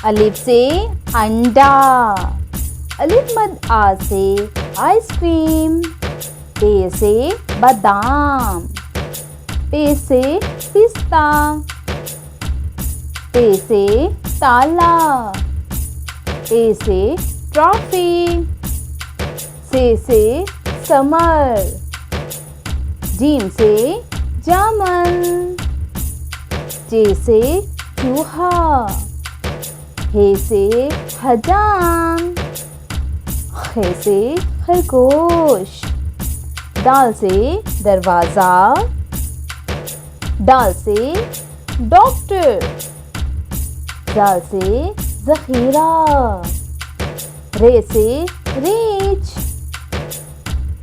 अलिफ से अंडा। अलिफ मद आ से आइसक्रीम। पे से बादाम। पे से पिस्ता। पे से ताला। पे से ट्रॉफी। से समर। जीम से जामन। जे से चूहा। हे से हजाम। खे से खरगोश। दाल से दरवाज़ा। दाल से डॉक्टर। दाल से ज़ख़ीरा। रे से रीछ।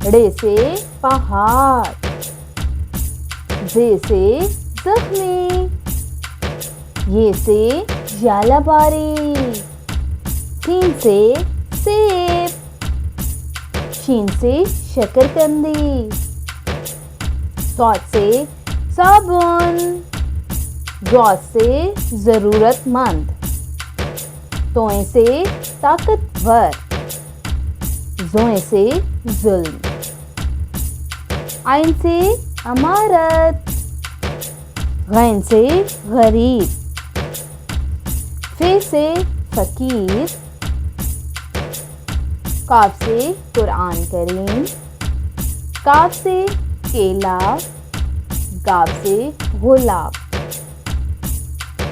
रे से पहाड़। जे से ज़ख्मी। ये से जालाबारी। सीन से सेब। शीन से शकरकंदी। सॉद से साबुन। ज़ौद से ज़रूरतमंद। तोए से ताकतवर। ज़ोए से जुल्म। आइन से अमारत। गैन से गरीब। फे से फ़कीर। काफ से कुरान करीम। काफ से केला। गाफ से गुलाब।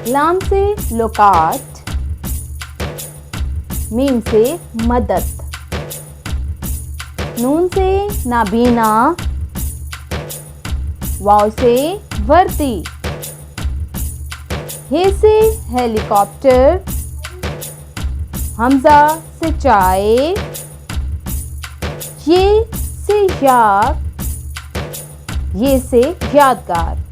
लाम से लुकात। मीम से मदद। नून से नाबीना। वाव से वर्दी। हे से हेलीकॉप्टर। हमजा से चाय। ये से याद। ये से यादगार।